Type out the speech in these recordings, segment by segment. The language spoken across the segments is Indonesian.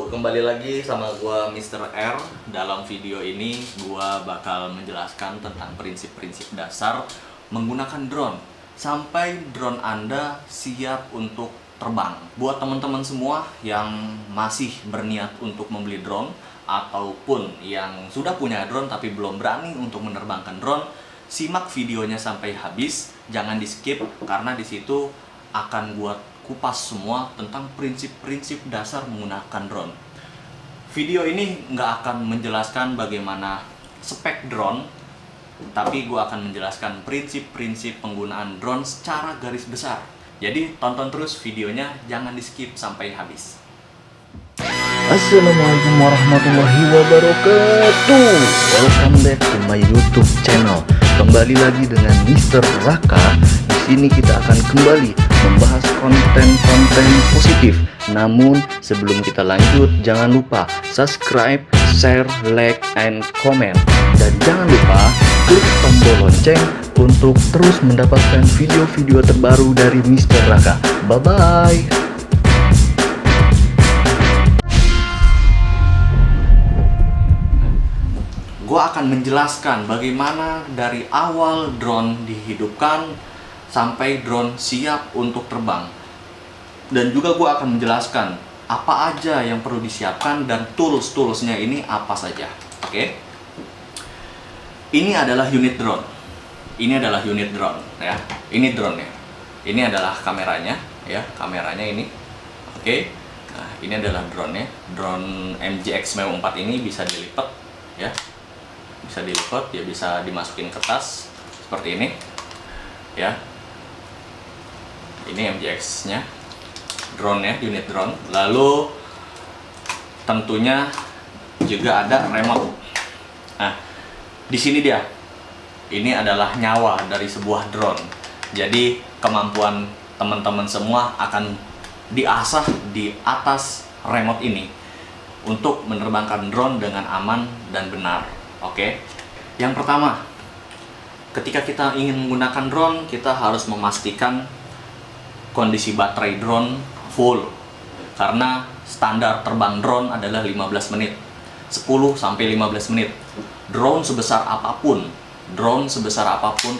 kembali lagi sama gua Mr. R. Dalam video ini gua bakal menjelaskan tentang prinsip-prinsip dasar menggunakan drone sampai drone Anda siap untuk terbang. Buat teman-teman semua yang masih berniat untuk membeli drone ataupun yang sudah punya drone tapi belum berani untuk menerbangkan drone, simak videonya sampai habis, jangan di-skip karena di situ akan buat kupas semua tentang prinsip-prinsip dasar menggunakan drone. Video ini nggak akan menjelaskan bagaimana spek drone, tapi gue akan menjelaskan prinsip-prinsip penggunaan drone secara garis besar. Jadi tonton terus videonya, jangan di-skip sampai habis. Assalamualaikum warahmatullahi wabarakatuh. Welcome back to my YouTube channel. Kembali lagi dengan Mr. Raka. Di sini kita akan kembali membahas konten-konten positif. Namun sebelum kita lanjut, jangan lupa subscribe, share, like, and comment. Dan jangan lupa klik tombol lonceng untuk terus mendapatkan video-video terbaru dari Mr. Raka. Bye-bye. Gue akan menjelaskan bagaimana dari awal drone dihidupkan sampai drone siap untuk terbang. Dan juga gue akan menjelaskan apa aja yang perlu disiapkan dan tools-toolsnya ini apa saja. Oke? Ini adalah unit drone. Ini adalah unit drone ya. Ini drone-nya. Ini adalah kameranya ya, kameranya ini. Oke. Nah, ini adalah drone-nya. Drone MJX Meo 4 ini bisa dilipat ya. Bisa dilipat, ya bisa dimasukin ke tas seperti ini ya. Ini MJX nya, drone nya, unit drone. Lalu tentunya juga ada remote. Nah, di sini dia, ini adalah nyawa dari sebuah drone. Jadi kemampuan teman-teman semua akan diasah di atas remote ini untuk menerbangkan drone dengan aman dan benar. Oke, yang pertama, ketika kita ingin menggunakan drone, kita harus memastikan kondisi baterai drone full. Karena standar terbang drone adalah 15 menit, 10-15 menit. Drone sebesar apapun,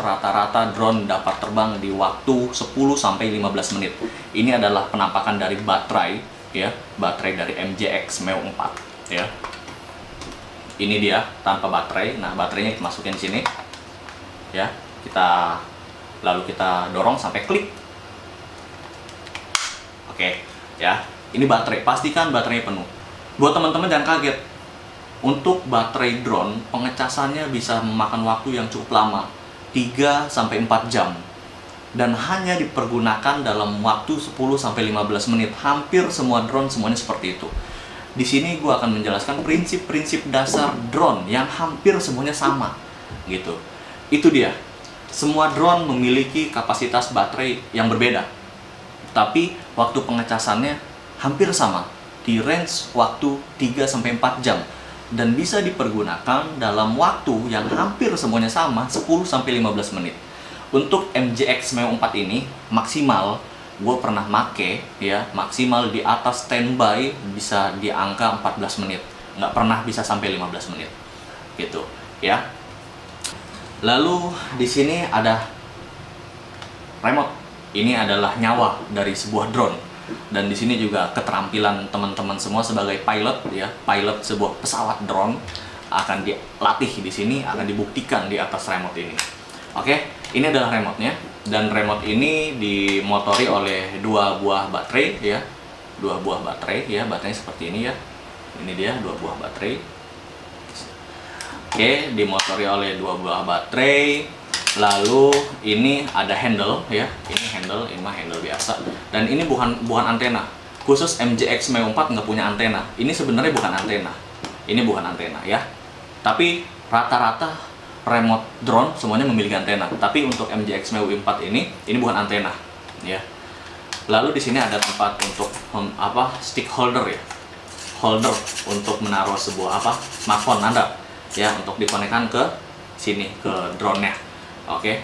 rata-rata drone dapat terbang di waktu 10-15 menit. Ini adalah penampakan dari baterai, ya, baterai dari MJX Meo 4, ya. Ini dia tanpa baterai. Nah, baterainya kita masukin di sini ya, lalu kita dorong sampai klik. Oke ya, ini baterai, pastikan baterainya penuh. Buat teman-teman jangan kaget, untuk baterai drone pengecasannya bisa memakan waktu yang cukup lama, 3-4 jam, dan hanya dipergunakan dalam waktu 10-15 menit. Hampir semua drone semuanya seperti itu. Di sini gue akan menjelaskan prinsip-prinsip dasar drone yang hampir semuanya sama, gitu. Itu dia. Semua drone memiliki kapasitas baterai yang berbeda, tapi waktu pengecasannya hampir sama, di range waktu 3-4 jam, dan bisa dipergunakan dalam waktu yang hampir semuanya sama, 10-15 menit. Untuk MJX Meo 4 ini maksimal, gue pernah make ya, maksimal di atas standby bisa di angka 14 menit, nggak pernah bisa sampai 15 menit gitu ya. Lalu di sini ada remote. Ini adalah nyawa dari sebuah drone, dan di sini juga keterampilan teman-teman semua sebagai pilot ya, pilot sebuah pesawat drone akan dilatih di sini, akan dibuktikan di atas remote ini. Oke, ini adalah remote-nya, dan remote ini dimotori oleh 2 buah baterai ya. 2 buah baterai ya, baterainya seperti ini ya. Ini dia 2 buah baterai. Oke, dimotori oleh 2 buah baterai. Lalu ini ada handle ya. Ini handle mah handle biasa. Dan ini bukan antena. Khusus MJX Meo 4 nggak punya antena. Ini sebenarnya bukan antena. Ini bukan antena ya. Tapi rata-rata remote drone semuanya memiliki antena, tapi untuk MJX Meo 4 ini bukan antena ya. Lalu di sini ada tempat untuk stick holder ya, holder untuk menaruh sebuah smartphone Anda ya, untuk dikonekkan ke sini, ke drone-nya. Oke,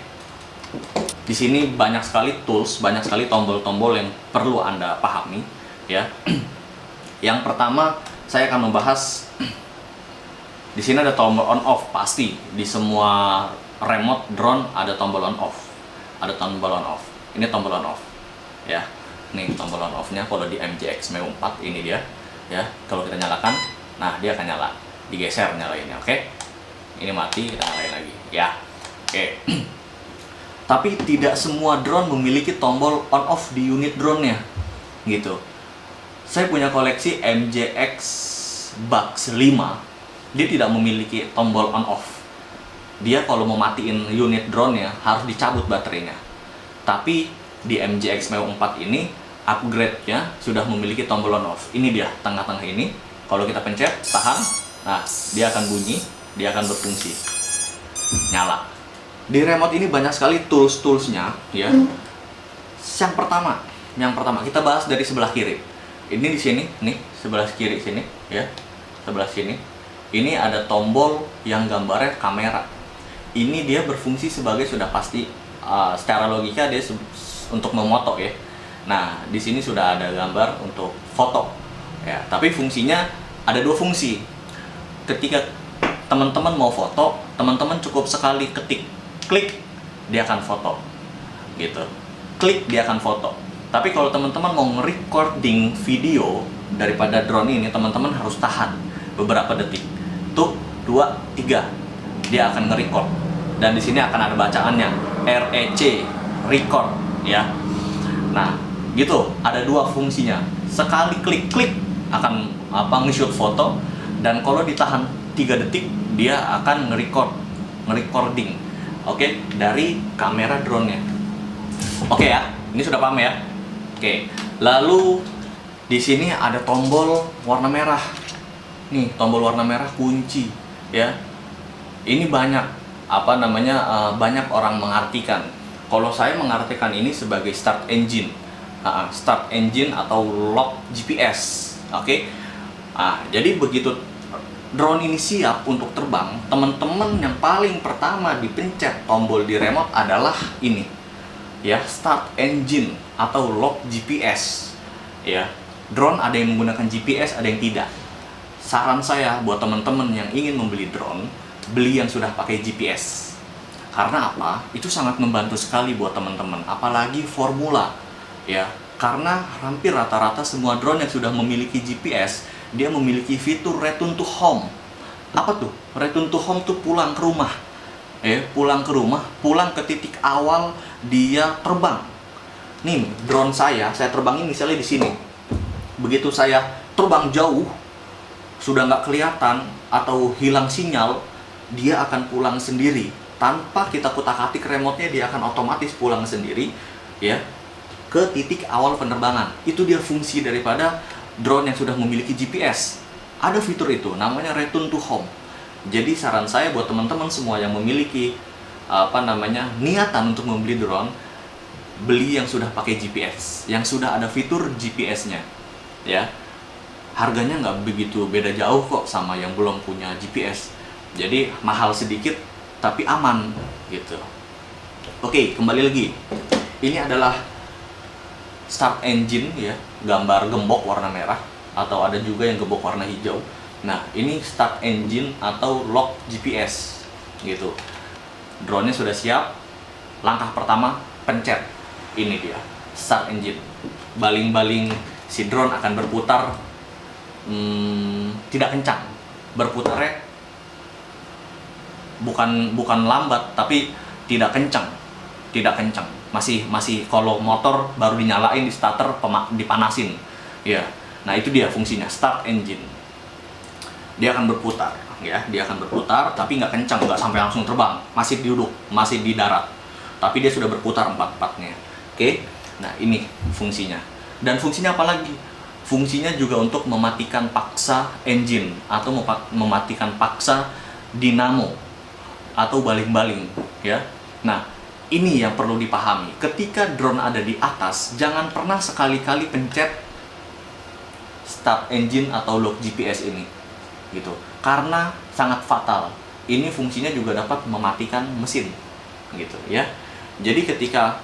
di sini banyak sekali tools, banyak sekali tombol-tombol yang perlu Anda pahami ya. Yang pertama saya akan membahas di sini ada tombol on off. Pasti di semua remote drone ada tombol on off. Ada tombol on off. Ini tombol on off. Ya. Nih tombol on off-nya kalau di MJX Meo 4 ini dia. Ya, kalau kita nyalakan, nah dia akan nyala. Digeser nyalainnya, oke? Ini mati, kita nyalain lagi. Ya. Oke. Tapi tidak semua drone memiliki tombol on off di unit drone-nya. Gitu. Saya punya koleksi MJX Bugs 5. Dia tidak memiliki tombol on off. Dia kalau mau matiin unit drone-nya harus dicabut baterainya. Tapi di MJX Meo 4 ini upgrade-nya sudah memiliki tombol on off. Ini dia tengah-tengah ini. Kalau kita pencet, tahan, nah dia akan bunyi, dia akan berfungsi, nyala. Di remote ini banyak sekali tools-toolsnya, ya. Yang pertama kita bahas dari sebelah kiri. Ini di sini, nih sebelah kiri sini, ya, sebelah sini. Ini ada tombol yang gambarnya kamera. Ini dia berfungsi sebagai sudah pasti secara logika dia untuk memoto ya. Nah, di sini sudah ada gambar untuk foto. Ya, tapi fungsinya ada dua fungsi. Ketika teman-teman mau foto, teman-teman cukup sekali ketik, klik, dia akan foto. Gitu. Klik, dia akan foto. Tapi kalau teman-teman mau nge-recording video daripada drone ini, teman-teman harus tahan beberapa detik. Tuh, 2, 3, dia akan nge-record. Dan di sini akan ada bacaannya, REC, record, ya. Nah, gitu, ada dua fungsinya. Sekali klik akan nge-shoot foto, dan kalau ditahan 3 detik, dia akan nge-recording. Oke, dari kamera drone-nya. Oke ya, ini sudah paham ya. Oke, lalu di sini ada tombol warna merah. Nih, tombol warna merah kunci, ya. Ini banyak banyak orang mengartikan. Kalau saya mengartikan ini sebagai start engine. Start engine atau lock GPS. Oke. Jadi begitu drone ini siap untuk terbang, teman-teman yang paling pertama dipencet tombol di remote adalah ini. Ya, start engine atau lock GPS. Ya. Drone ada yang menggunakan GPS, ada yang tidak. Saran saya buat teman-teman yang ingin membeli drone, beli yang sudah pakai GPS. Karena apa? Itu sangat membantu sekali buat teman-teman, apalagi formula. Ya, karena hampir rata-rata semua drone yang sudah memiliki GPS, dia memiliki fitur return to home. Apa tuh? Return to home tuh pulang ke rumah. Pulang ke rumah, pulang ke titik awal dia terbang. Nih, drone saya terbangin misalnya di sini. Begitu saya terbang jauh, sudah nggak kelihatan atau hilang sinyal, dia akan pulang sendiri tanpa kita kutak-atik remote-nya. Dia akan otomatis pulang sendiri, ya, ke titik awal penerbangan. Itu dia fungsi daripada drone yang sudah memiliki GPS. Ada fitur itu, namanya return to home. Jadi saran saya buat teman-teman semua yang memiliki niatan untuk membeli drone, beli yang sudah pakai GPS, yang sudah ada fitur GPS-nya, ya. Harganya nggak begitu beda jauh kok sama yang belum punya GPS. Jadi mahal sedikit tapi aman gitu. Oke, kembali lagi. Ini adalah start engine ya, gambar gembok warna merah, atau ada juga yang gembok warna hijau. Nah, ini start engine atau lock GPS gitu. Drone-nya sudah siap. Langkah pertama, pencet. Ini dia, start engine. Baling-baling si drone akan berputar. Tidak kencang, berputarnya bukan lambat, tapi tidak kencang, masih kalau motor baru dinyalain di starter, dipanasin, ya. Nah, itu dia fungsinya start engine. Dia akan berputar, ya, tapi nggak kencang, nggak sampai langsung terbang, masih duduk, masih di darat, tapi dia sudah berputar 4-4-nya. Oke, nah ini fungsinya. Dan fungsinya apa lagi? Fungsinya juga untuk mematikan paksa engine atau mematikan paksa dinamo atau baling-baling, ya. Nah, ini yang perlu dipahami. Ketika drone ada di atas, jangan pernah sekali-kali pencet start engine atau lock GPS ini, gitu. Karena sangat fatal. Ini fungsinya juga dapat mematikan mesin, gitu, ya. Jadi ketika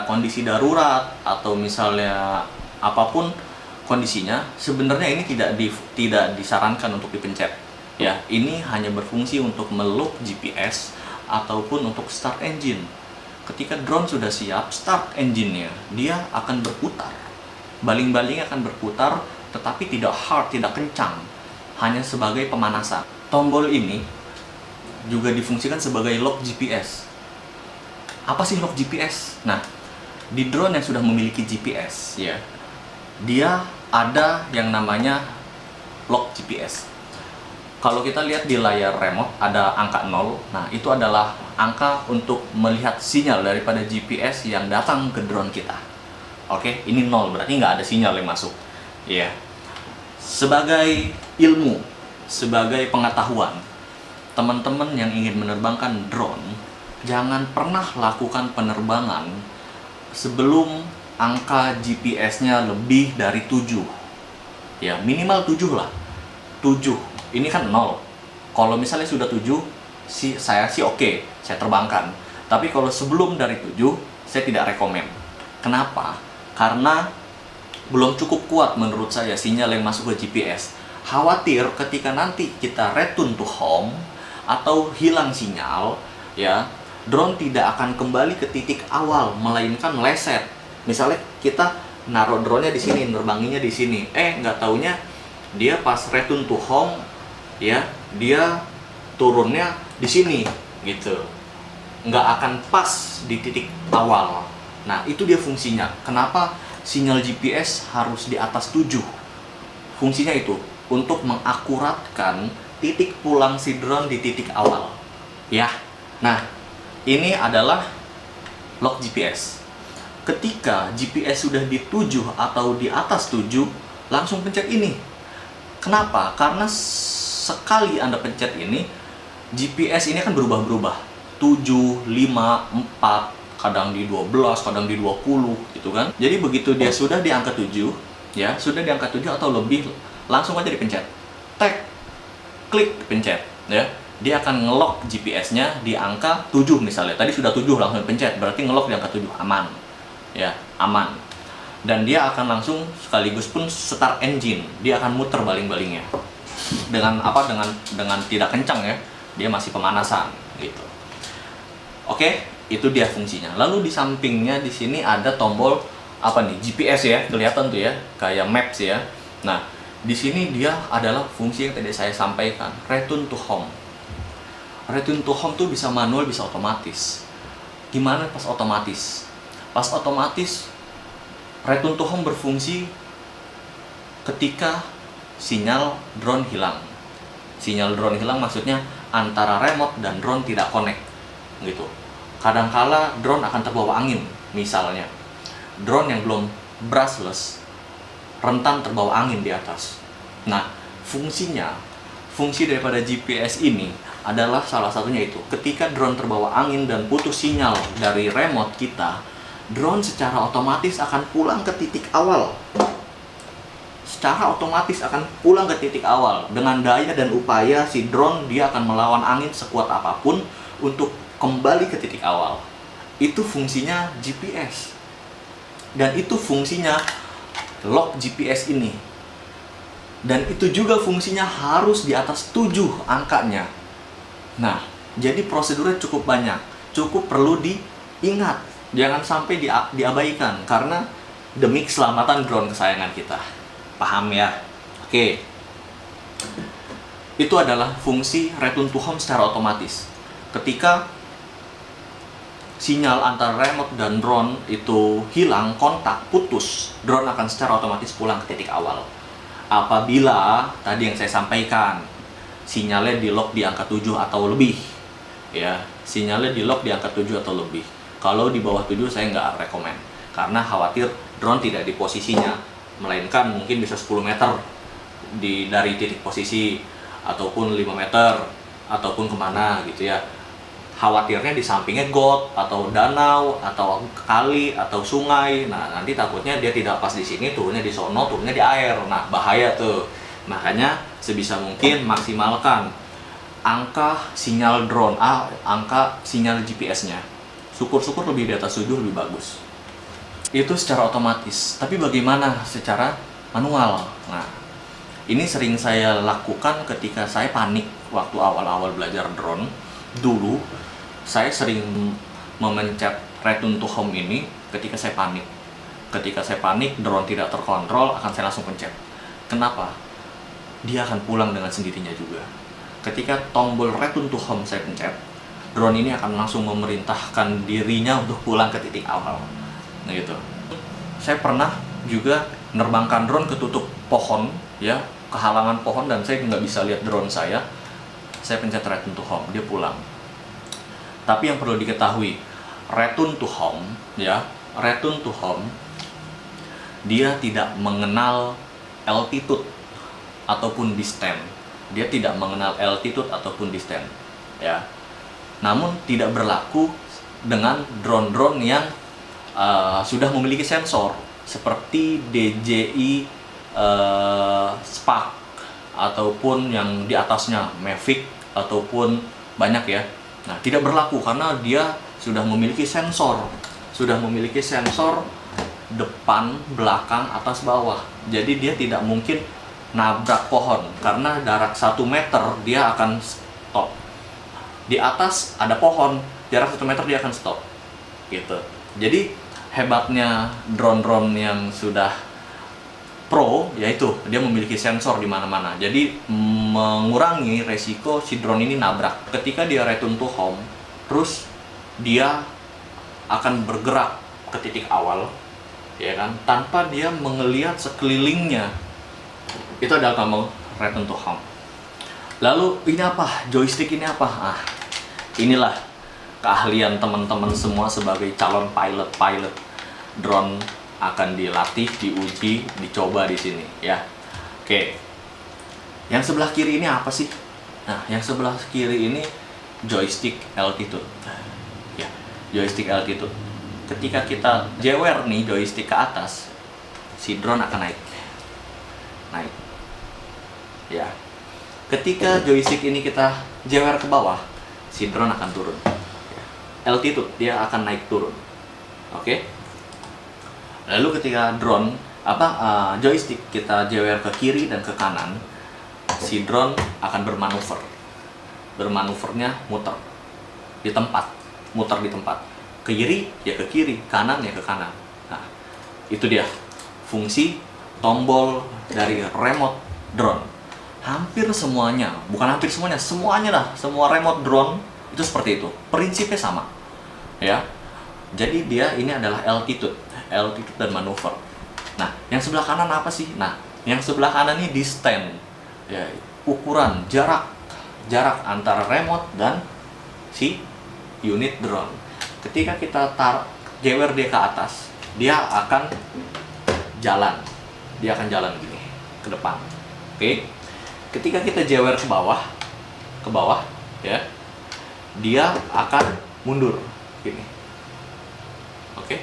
kondisi darurat atau misalnya apapun kondisinya sebenarnya ini tidak disarankan untuk dipencet. Ya, ini hanya berfungsi untuk melock GPS ataupun untuk start engine. Ketika drone sudah siap, start engine-nya, dia akan berputar. Baling-balingnya akan berputar, tetapi tidak hard, tidak kencang. Hanya sebagai pemanasan. Tombol ini juga difungsikan sebagai lock GPS. Apa sih lock GPS? Nah, di drone yang sudah memiliki GPS, ya, dia ada yang namanya lock GPS. Kalau kita lihat di layar remote ada angka 0, nah itu adalah angka untuk melihat sinyal daripada GPS yang datang ke drone kita. Oke, ini 0, berarti nggak ada sinyal yang masuk. Ya, sebagai ilmu, sebagai pengetahuan, teman-teman yang ingin menerbangkan drone, jangan pernah lakukan penerbangan sebelum angka GPS-nya lebih dari 7. Ya, minimal 7 lah. 7. Ini kan 0. Kalau misalnya sudah 7, saya sih oke, saya terbangkan. Tapi kalau sebelum dari 7, saya tidak rekomen. Kenapa? Karena belum cukup kuat menurut saya sinyal yang masuk ke GPS. Khawatir ketika nanti kita return to home atau hilang sinyal, ya, drone tidak akan kembali ke titik awal, melainkan meleset. Misalnya kita naruh drone-nya di sini, nerbanginya di sini. Nggak taunya dia pas return to home, ya, dia turunnya di sini, gitu. Nggak akan pas di titik awal. Nah, itu dia fungsinya. Kenapa sinyal GPS harus di atas 7? Fungsinya itu untuk mengakuratkan titik pulang si drone di titik awal. Ya. Nah, ini adalah lock GPS. Ketika GPS sudah di 7 atau di atas 7, langsung pencet ini. Kenapa? Karena sekali Anda pencet ini, GPS ini akan berubah-berubah. 7, 5, 4, kadang di 12, kadang di 20, gitu kan. Jadi begitu dia sudah di angka 7, ya, sudah di angka 7 atau lebih, langsung aja dipencet. Tek, klik, pencet, ya. Dia akan ngelock GPS-nya di angka 7 misalnya. Tadi sudah 7 langsung pencet, berarti ngelock di angka 7, aman. Ya, aman. Dan dia akan langsung sekaligus pun start engine. Dia akan muter baling-balingnya. Dengan apa? Dengan tidak kencang, ya. Dia masih pemanasan gitu. Oke, itu dia fungsinya. Lalu di sampingnya di sini ada tombol apa nih? GPS ya, kelihatan tuh ya, kayak maps ya. Nah, di sini dia adalah fungsi yang tadi saya sampaikan, return to home. Return to home tuh bisa manual, bisa otomatis. Gimana pas otomatis? Pas otomatis, return to home berfungsi ketika sinyal drone hilang. Sinyal drone hilang maksudnya antara remote dan drone tidak connect, gitu. Kadangkala drone akan terbawa angin, misalnya. Drone yang belum brushless, rentan terbawa angin di atas. Nah, fungsi daripada GPS ini adalah salah satunya itu. Ketika drone terbawa angin dan putus sinyal dari remote kita, drone secara otomatis akan pulang ke titik awal. Secara otomatis akan pulang ke titik awal. Dengan daya dan upaya si drone, dia akan melawan angin sekuat apapun untuk kembali ke titik awal. Itu fungsinya GPS. Dan itu fungsinya lock GPS ini. Dan itu juga fungsinya harus di atas 7 angkanya. Nah, jadi prosedurnya cukup banyak. Cukup perlu diingat. Jangan sampai diabaikan, karena demi keselamatan drone kesayangan kita. Paham ya? Oke. Itu adalah fungsi return to home secara otomatis. Ketika sinyal antara remote dan drone itu hilang, kontak, putus, drone akan secara otomatis pulang ke titik awal. Apabila tadi yang saya sampaikan, sinyalnya di lock di angka 7 atau lebih, ya, sinyalnya di lock di angka 7 atau lebih. Kalau di bawah 7 saya nggak rekomen, karena khawatir drone tidak di posisinya, melainkan mungkin bisa 10 meter dari titik posisi, ataupun 5 meter, ataupun kemana gitu ya. Khawatirnya di sampingnya got, atau danau, atau kali, atau sungai. Nah, nanti takutnya dia tidak pas di sini, turunnya di sono, turunnya di air. Nah, bahaya tuh. Makanya sebisa mungkin maksimalkan angka sinyal drone, angka sinyal GPS-nya. Syukur-syukur lebih di atas 7 lebih bagus. Itu secara otomatis. Tapi bagaimana secara manual. Nah, ini sering saya lakukan ketika saya panik waktu awal-awal belajar drone. Dulu saya sering memencet return to home ini ketika saya panik. Ketika saya panik, drone tidak terkontrol, akan saya langsung pencet. Kenapa? Dia akan pulang dengan sendirinya juga. Ketika tombol return to home saya pencet, drone ini akan langsung memerintahkan dirinya untuk pulang ke titik awal. Nah gitu. Saya pernah juga menerbangkan drone ke tutup pohon, ya, kehalangan pohon, dan saya nggak bisa lihat drone saya. Saya pencet return to home, dia pulang. Tapi yang perlu diketahui, return to home, ya, return to home, dia tidak mengenal altitude ataupun distance. Dia tidak mengenal altitude ataupun distance, ya. Namun tidak berlaku dengan drone-drone yang sudah memiliki sensor seperti DJI Spark ataupun yang di atasnya Mavic ataupun banyak ya. Nah, tidak berlaku karena dia sudah memiliki sensor depan, belakang, atas, bawah. Jadi dia tidak mungkin nabrak pohon karena jarak 1 meter dia akan stop. Di atas ada pohon, jarak 1 meter dia akan stop. Gitu. Jadi hebatnya drone-drone yang sudah pro yaitu dia memiliki sensor di mana-mana. Jadi mengurangi resiko si drone ini nabrak. Ketika dia return to home, terus dia akan bergerak ke titik awal, ya kan, tanpa dia melihat sekelilingnya. Itu adalah tombol return to home. Lalu ini apa? Joystick ini apa? Ah, inilah keahlian teman-teman semua sebagai calon pilot drone akan dilatih, diuji, dicoba di sini ya. Oke. Yang sebelah kiri ini apa sih? Nah, yang sebelah kiri ini joystick altitude. Ya, joystick altitude. Ketika kita jewer nih joystick ke atas, si drone akan naik. Ya. Ketika joystick ini kita jewer ke bawah, si drone akan turun. Altitude dia akan naik turun. Oke. Lalu ketika drone joystick kita jewer ke kiri dan ke kanan, si drone akan bermanuver. Bermanuvernya muter di tempat. Ke kiri ya ke kiri, kanan ya ke kanan. Nah, itu dia fungsi tombol dari remote drone. Hampir semuanya, bukan hampir semuanya, semuanya lah, semua remote drone itu seperti itu. Prinsipnya sama. Ya. Jadi dia ini adalah altitude dan manuver. Nah, yang sebelah kanan apa sih? Nah, yang sebelah kanan ini distance. Ya, ukuran jarak antara remote dan si unit drone. Ketika kita jewer dia ke atas, dia akan jalan. Dia akan jalan gini ke depan. Oke. Ketika kita jewer ke bawah, ya, dia akan mundur gini. Oke.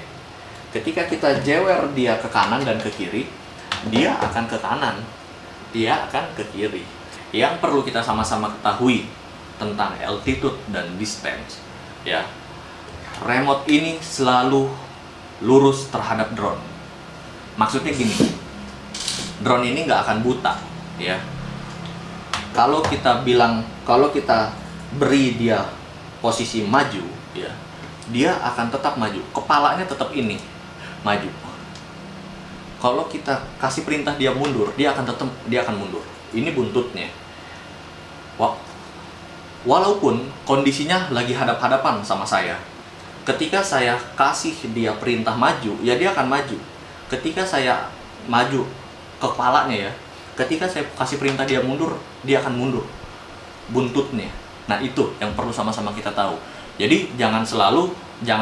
Ketika kita jewer dia ke kanan dan ke kiri, dia akan ke kanan. Dia akan ke kiri. Yang perlu kita sama-sama ketahui tentang altitude dan distance, ya. Remote ini selalu lurus terhadap drone. Maksudnya gini, drone ini nggak akan buta, ya. Kalau kita beri dia posisi maju, ya, dia akan tetap maju. Kepalanya tetap ini maju. Kalau kita kasih perintah dia mundur, dia akan mundur. Ini buntutnya. Walaupun kondisinya lagi hadap-hadapan sama saya. Ketika saya kasih dia perintah maju, ya dia akan maju. Ketika saya maju ke kepalanya, ya, ketika saya kasih perintah dia mundur, dia akan mundur. Buntutnya. Nah, itu yang perlu sama-sama kita tahu. Jadi jangan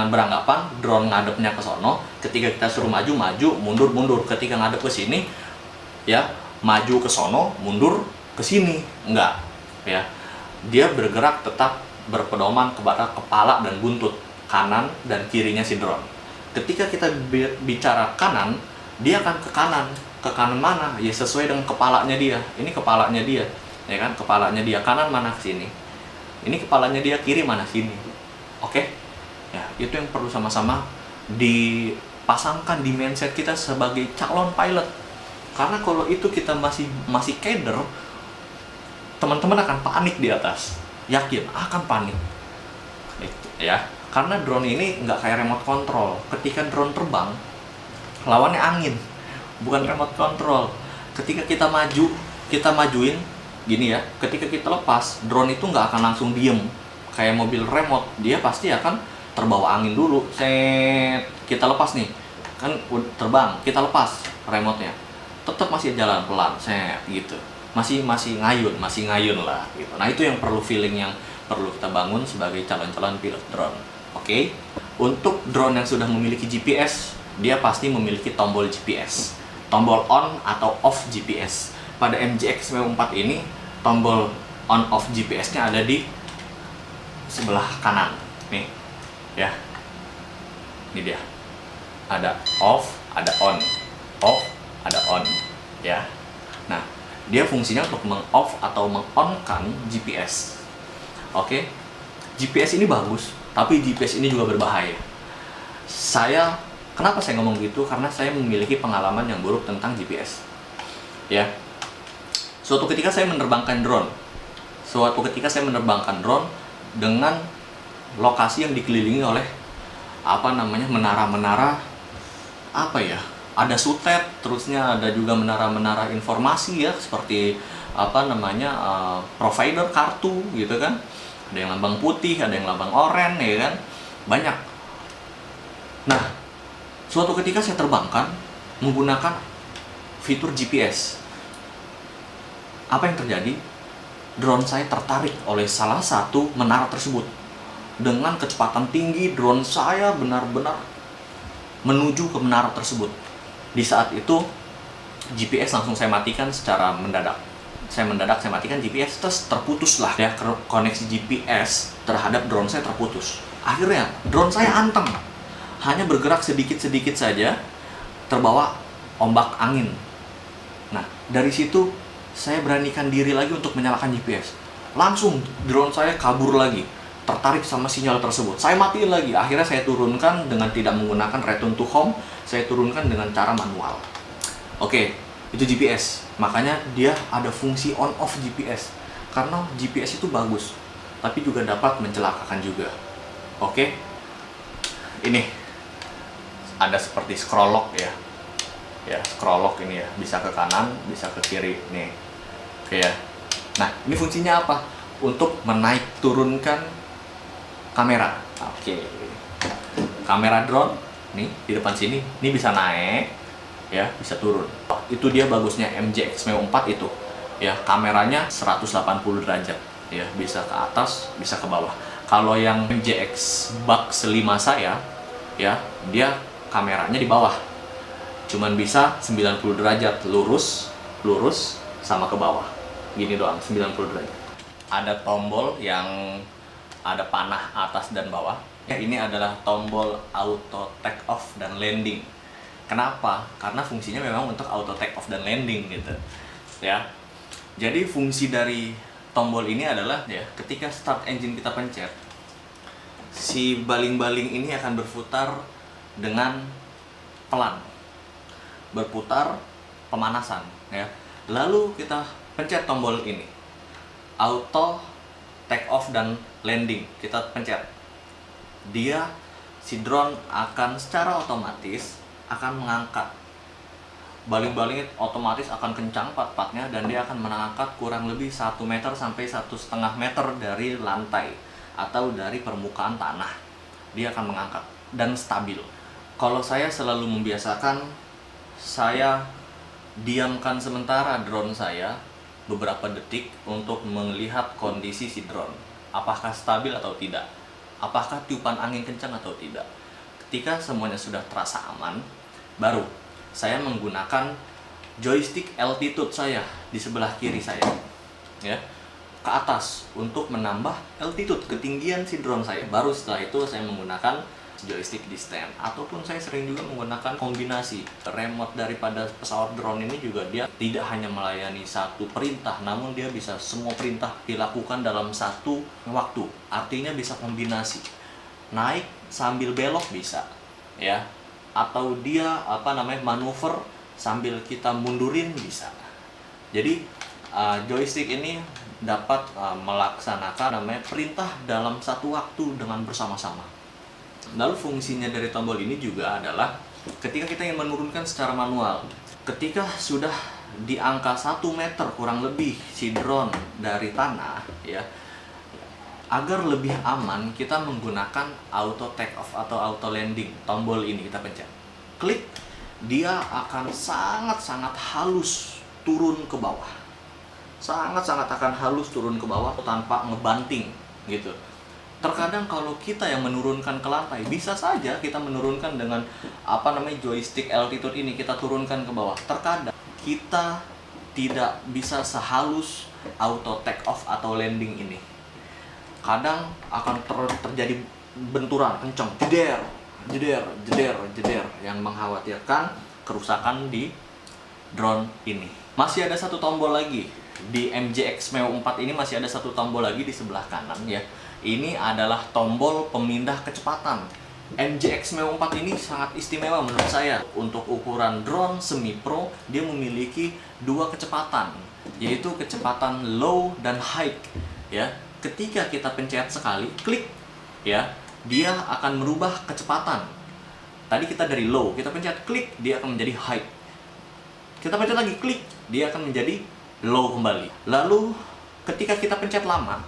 beranggapan drone ngadepnya ke sono, ketika kita suruh maju, mundur. Ketika ngadep ke sini, ya, maju ke sono, mundur ke sini. Enggak, ya. Dia bergerak tetap berpedoman kepada kepala dan buntut, kanan dan kirinya si drone. Ketika kita bicara kanan, dia akan ke kanan. Ke kanan mana? Ya sesuai dengan kepalanya dia. Ini kepalanya dia, ya kan? Kepalanya dia kanan mana ke sini. Ini kepalanya dia kiri mana sini. Oke? Ya, itu yang perlu sama-sama dipasangkan di mindset kita sebagai calon pilot. Karena kalau itu kita masih keder, teman-teman akan panik di atas. Yakin akan panik. Itu ya. Karena drone ini nggak kayak remote control. Ketika drone terbang, lawannya angin, bukan remote control. Ketika kita majuin gini ya. Ketika kita lepas, drone itu nggak akan langsung diem kayak mobil remote. Dia pasti akan terbawa angin dulu. Kita lepas nih, kan terbang, kita lepas remote-nya, tetap masih jalan pelan, gitu. Masih ngayun lah gitu. Nah, itu yang perlu feeling yang perlu kita bangun sebagai calon-calon pilot drone. Oke. Untuk drone yang sudah memiliki GPS, dia pasti memiliki tombol GPS. Tombol on atau off GPS. Pada MJX-4 ini, tombol on off GPS-nya ada di sebelah kanan. Nih. Ya. Ini dia. Ada off, ada on. Off, ada on. Ya. Nah, dia fungsinya untuk meng-off atau meng-on-kan GPS. Oke. GPS ini bagus, tapi GPS ini juga berbahaya. Kenapa saya ngomong gitu? Karena saya memiliki pengalaman yang buruk tentang GPS. Ya. Suatu ketika saya menerbangkan drone dengan lokasi yang dikelilingi oleh menara-menara ada sutet, terusnya ada juga menara-menara informasi ya, seperti provider kartu gitu kan. Ada yang lambang putih, ada yang lambang oranye ya kan. Banyak. Nah, suatu ketika saya terbangkan menggunakan fitur GPS. Apa yang terjadi? Drone saya tertarik oleh salah satu menara tersebut. Dengan kecepatan tinggi, drone saya benar-benar menuju ke menara tersebut. Di saat itu, GPS langsung saya matikan secara mendadak. Saya matikan GPS, terus terputus lah ya, koneksi GPS terhadap drone saya terputus. Akhirnya, drone saya anteng. Hanya bergerak sedikit-sedikit saja, terbawa ombak angin. Nah, dari situ, saya beranikan diri lagi untuk menyalakan GPS. Langsung, drone saya kabur lagi. Tertarik sama sinyal tersebut. Saya matiin lagi. Akhirnya saya turunkan dengan tidak menggunakan return to home. Saya turunkan dengan cara manual. Oke, itu GPS. Makanya dia ada fungsi on off GPS. Karena GPS itu bagus, tapi juga dapat mencelakakan juga. Oke. Ini ada seperti scroll lock ya. Ya, scroll lock ini ya, bisa ke kanan, bisa ke kiri nih. Oke ya. Nah, ini fungsinya apa? Untuk menaik turunkan kamera. Oke. Kamera drone nih di depan sini, ini bisa naik ya, bisa turun. Itu dia bagusnya MJX-4 itu. Ya, kameranya 180 derajat. Ya, bisa ke atas, bisa ke bawah. Kalau yang MJX Bugs 5 saya, ya, dia kameranya di bawah. Cuman bisa 90 derajat lurus sama ke bawah. Gini doang, 90 derajat. Ada tombol yang ada panah atas dan bawah. Ya, ini adalah tombol auto take off dan landing. Kenapa? Karena fungsinya memang untuk auto take off dan landing gitu. Ya. Jadi fungsi dari tombol ini adalah ya, ketika start engine kita pencet, si baling-baling ini akan berputar dengan pelan. Berputar pemanasan ya. Lalu kita pencet tombol ini. Auto take off dan landing, kita pencet. Si drone akan secara otomatis akan mengangkat. Baling-baling otomatis akan kencang pat-patnya dan dia akan mengangkat kurang lebih 1 meter sampai 1,5 meter dari lantai atau dari permukaan tanah. Dia akan mengangkat dan stabil. Kalau saya selalu membiasakan, saya diamkan sementara drone saya beberapa detik untuk melihat kondisi si drone. Apakah stabil atau tidak? Apakah tiupan angin kencang atau tidak? Ketika semuanya sudah terasa aman, baru saya menggunakan joystick altitude saya di sebelah kiri saya, ya, ke atas untuk menambah altitude, ketinggian si drone saya. Baru setelah itu saya menggunakan joystick di stand, ataupun saya sering juga menggunakan kombinasi remote daripada pesawat drone ini. Juga dia tidak hanya melayani satu perintah, namun dia bisa semua perintah dilakukan dalam satu waktu. Artinya bisa kombinasi, naik sambil belok bisa, ya, atau dia manuver sambil kita mundurin bisa. Jadi joystick ini dapat melaksanakan namanya perintah dalam satu waktu dengan bersama-sama. Lalu fungsinya dari tombol ini juga adalah ketika kita ingin menurunkan secara manual, ketika sudah di angka 1 meter kurang lebih si drone dari tanah ya, agar lebih aman kita menggunakan auto take off atau auto landing. Tombol ini kita pencet, klik, dia akan sangat-sangat halus turun ke bawah. Sangat-sangat akan halus turun ke bawah tanpa ngebanting gitu. Terkadang kalau kita yang menurunkan ke lantai, bisa saja kita menurunkan dengan joystick altitude ini, kita turunkan ke bawah. Terkadang kita tidak bisa sehalus auto take off atau landing ini. Kadang akan terjadi benturan kencang, jeder, jeder, jeder, jeder, yang mengkhawatirkan kerusakan di drone ini. Masih ada satu tombol lagi di MJX Meo 4 ini, masih ada satu tombol lagi di sebelah kanan ya. Ini adalah tombol pemindah kecepatan. MJX Meo 4 ini sangat istimewa menurut saya. Untuk ukuran drone semi pro, dia memiliki dua kecepatan, yaitu kecepatan low dan high ya. Ketika kita pencet sekali, klik ya, dia akan merubah kecepatan. Tadi kita dari low, kita pencet klik, dia akan menjadi high. Kita pencet lagi klik, dia akan menjadi low kembali. Lalu ketika kita pencet lama,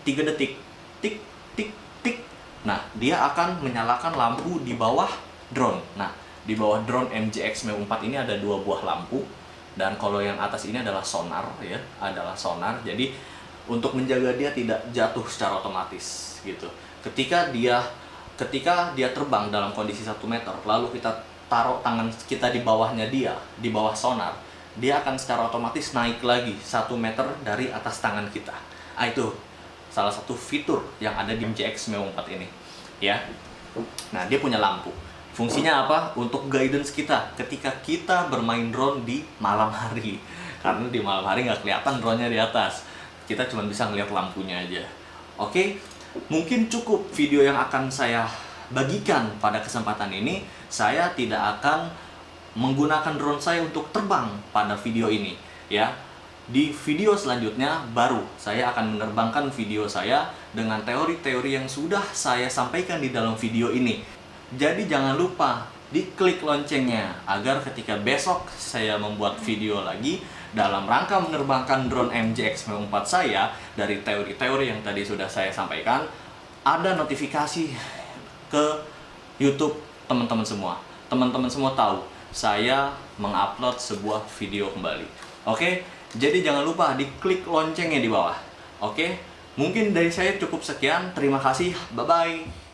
3 detik, tik, tik, tik, nah dia akan menyalakan lampu di bawah drone. Nah, di bawah drone MJX Meo 4 ini ada 2 buah lampu, dan kalau yang atas ini adalah sonar ya, adalah sonar. Jadi untuk menjaga dia tidak jatuh secara otomatis gitu. Ketika dia terbang dalam kondisi 1 meter, lalu kita taruh tangan kita di bawahnya dia, di bawah sonar, dia akan secara otomatis naik lagi 1 meter dari atas tangan kita. Itu salah satu fitur yang ada di MJX Meo 4 ini ya. Nah, dia punya lampu. Fungsinya apa? Untuk guidance kita ketika kita bermain drone di malam hari. Karena di malam hari nggak kelihatan drone-nya di atas. Kita cuma bisa ngeliat lampunya aja. Oke, mungkin cukup video yang akan saya bagikan pada kesempatan ini. Saya tidak akan menggunakan drone saya untuk terbang pada video ini ya. Di video selanjutnya baru saya akan menerbangkan video saya dengan teori-teori yang sudah saya sampaikan di dalam video ini. Jadi jangan lupa diklik loncengnya agar ketika besok saya membuat video lagi dalam rangka menerbangkan drone MJX Meo 4 saya, dari teori-teori yang tadi sudah saya sampaikan, ada notifikasi ke YouTube teman-teman semua. Teman-teman semua tahu saya mengupload sebuah video kembali. Oke, jadi jangan lupa diklik loncengnya di bawah. Oke, mungkin dari saya cukup sekian. Terima kasih, bye-bye.